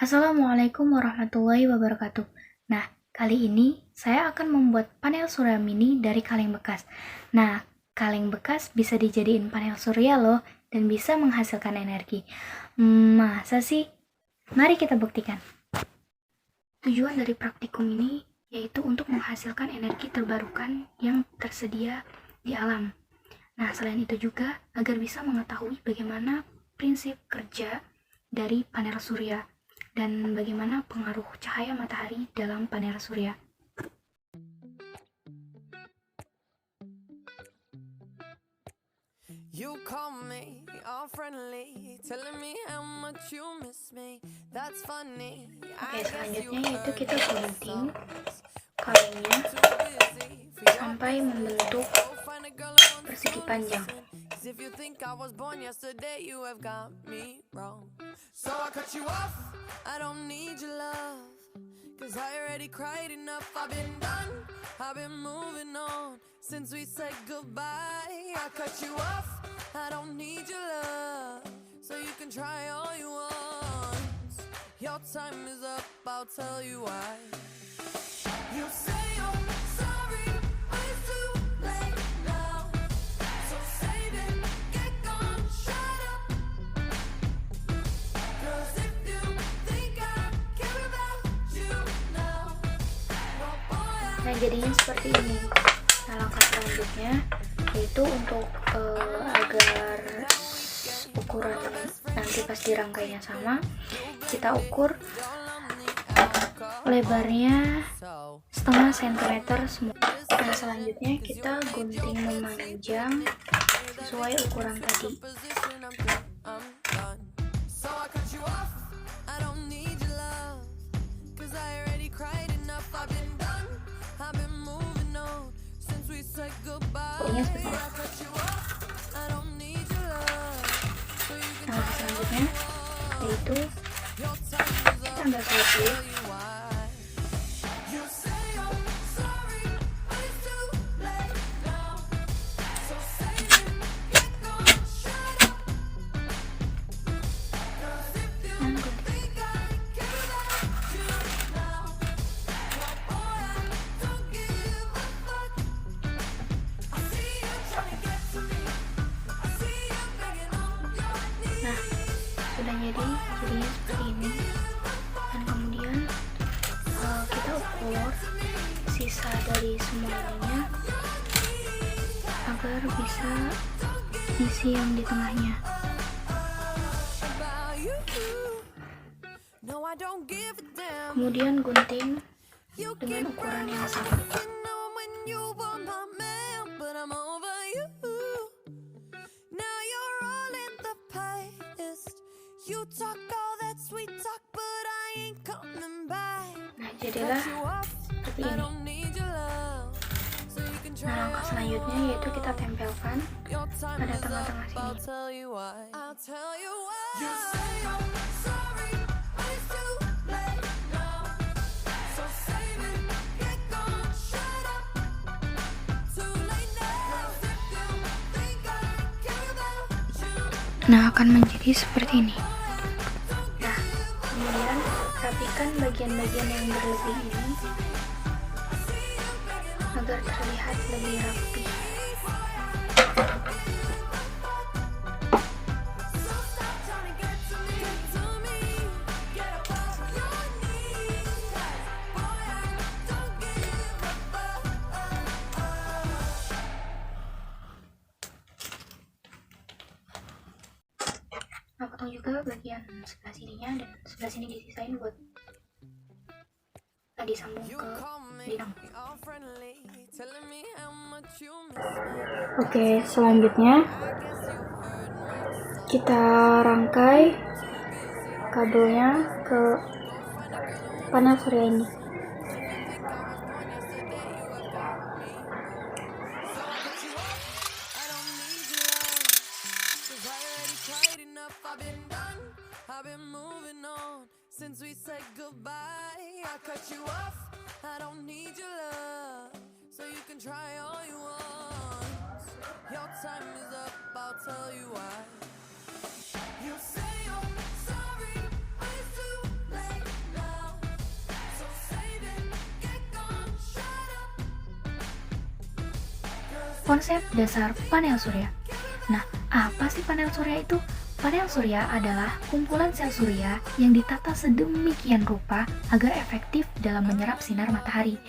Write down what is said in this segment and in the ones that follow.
Assalamualaikum warahmatullahi wabarakatuh. Nah, kali ini saya akan membuat panel surya mini dari kaleng bekas. Nah, kaleng bekas bisa dijadiin panel surya loh, dan bisa menghasilkan energi. Masa sih? Mari kita buktikan. Tujuan dari praktikum ini yaitu untuk menghasilkan energi terbarukan yang tersedia di alam. Nah, selain itu juga agar bisa mengetahui bagaimana prinsip kerja dari panel surya dan bagaimana pengaruh cahaya matahari dalam panel surya. You call me all friendly, telling me how much you miss me. That's funny. Oke, selanjutnya yaitu kita gunting kalengnya sampai membentuk persegi panjang. If you think I was born yesterday, you have got me wrong. So I cut you off, I don't need your love, cause I already cried enough. I've been done, I've been moving on since we said goodbye. I cut you off, I don't need your love, so you can try all you want. Your time is up, I'll tell you why. You say you're sorry, but it's too late now. So save it, get gone, shut up. 'Cause if you think I care about you now, well boy, Nah, jadinya seperti ini. Nah, langkah selanjutnya yaitu untuk agar ukuran nanti pas dirangkainya sama, kita ukur lebarnya setengah sentimeter semua. Nah, selanjutnya kita gunting memanjang sesuai ukuran tadi. so I cut you off, I don't need your love, cause I already cried enough. I've been done, I've been moving on since we said goodbye. Pokoknya seperti ini. I cut you off, I don't need your love, so you can Nah, selanjutnya yaitu kita ambil saja. You say you're sorry, but it's too late now. So save it, get gone, shut up. 'Cause if you think I care about you now, well boy, I don't give a fuck. I see you trying to get to me, I see you begging on your knees. Nah, sudah jadinya seperti ini. Dan kemudian kita ukur sisa dari semuanya agar bisa isi yang di tengahnya. About you. No, I don't give a damn. Kemudian gunting You dengan keep ukuran running, yang sama. you know when you were my man, but I'm over you. Now you're all in the past. You talk all that sweet talk, but I ain't coming back. Nah, jadilah Cut you off, seperti I ini. don't need your love, so you can try Nah, langkah all selanjutnya you yaitu kita tempelkan Your time pada is tengah-tengah up, sini. I'll tell you why. I'll tell you why. You say you're sorry, but it's too late now. So save it, get gone, shut up. Too late now. 'Cause if you think I care about you, Nah, akan menjadi seperti ini. Nah, kemudian rapikan bagian-bagian yang berlebih ini agar terlihat lebih rapi. so stop trying to get to me, Get up off your knees. Boy, I don't give a fuck. Nah, potong juga bagian sebelah sininya dan sebelah sini disisain buat disambung You ke call me benang. all friendly, telling me how much you miss me. Oke, selanjutnya I guess you heard my kita rangkai kabelnya ke panel surya ini. I've been moving on since we said goodbye. I cut you off, I don't need your love, so you can try all you want. Your time is up, I'll tell you why. You say you're sorry, but it's too late konsep dasar panel surya. Nah, apa sih panel surya itu? Panel surya adalah kumpulan sel surya yang ditata sedemikian rupa agar efektif dalam menyerap sinar matahari.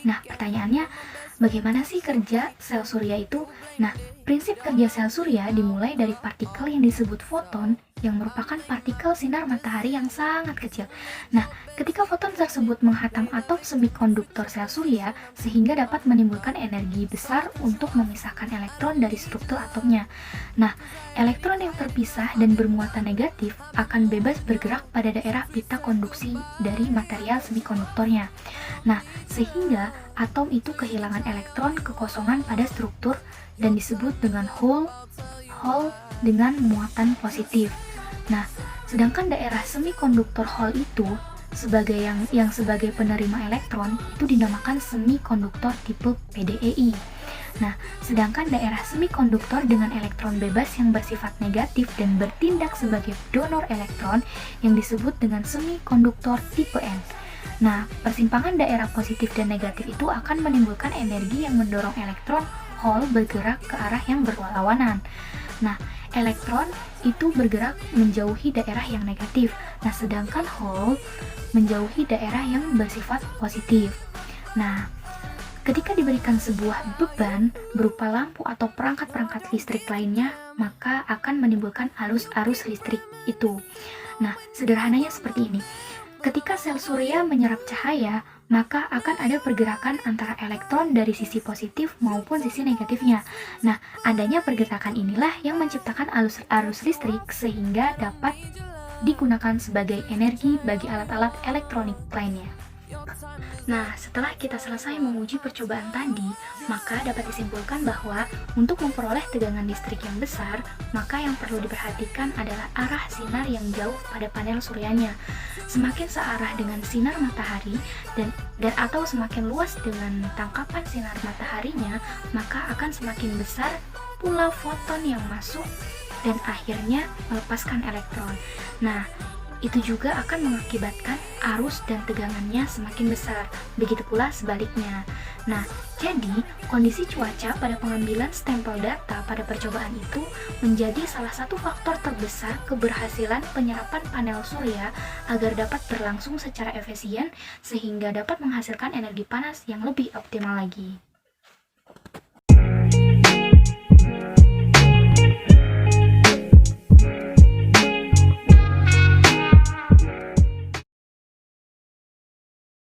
Nah, pertanyaannya, bagaimana sih kerja sel surya itu? Nah, prinsip kerja sel surya dimulai dari partikel yang disebut foton yang merupakan partikel sinar matahari yang sangat kecil. Nah, ketika foton tersebut menghantam atom semikonduktor sel surya sehingga dapat menimbulkan energi besar untuk memisahkan elektron dari struktur atomnya. Nah, elektron yang terpisah dan bermuatan negatif akan bebas bergerak pada daerah pita konduksi dari material semikonduktornya. Nah, sehingga atom itu kehilangan elektron kekosongan pada struktur dan disebut dengan hole dengan muatan positif. Nah, sedangkan daerah semikonduktor hole itu yang sebagai penerima elektron itu dinamakan semikonduktor tipe PDEI. Nah, sedangkan daerah semikonduktor dengan elektron bebas yang bersifat negatif dan bertindak sebagai donor elektron yang disebut dengan semikonduktor tipe N. Nah, persimpangan daerah positif dan negatif itu akan menimbulkan energi yang mendorong elektron hole bergerak ke arah yang berlawanan. Nah, elektron itu bergerak menjauhi daerah yang negatif. Nah, sedangkan hole menjauhi daerah yang bersifat positif. Nah, ketika diberikan sebuah beban berupa lampu atau perangkat-perangkat listrik lainnya, maka akan menimbulkan arus listrik itu. Nah, sederhananya seperti ini. Ketika sel surya menyerap cahaya, maka akan ada pergerakan antara elektron dari sisi positif maupun sisi negatifnya. Nah, adanya pergerakan inilah yang menciptakan arus listrik sehingga dapat digunakan sebagai energi bagi alat-alat elektronik lainnya. Nah, setelah kita selesai menguji percobaan tadi, maka dapat disimpulkan bahwa untuk memperoleh tegangan listrik yang besar, maka yang perlu diperhatikan adalah arah sinar yang jauh pada panel suryanya. Semakin searah dengan sinar matahari dan atau semakin luas dengan tangkapan sinar mataharinya, maka akan semakin besar pula foton yang masuk dan akhirnya melepaskan elektron. Nah, itu juga akan mengakibatkan arus dan tegangannya semakin besar. Begitu pula sebaliknya. Nah, jadi kondisi cuaca pada pengambilan stempel data pada percobaan itu menjadi salah satu faktor terbesar keberhasilan penyerapan panel surya agar dapat berlangsung secara efisien sehingga dapat menghasilkan energi panas yang lebih optimal lagi.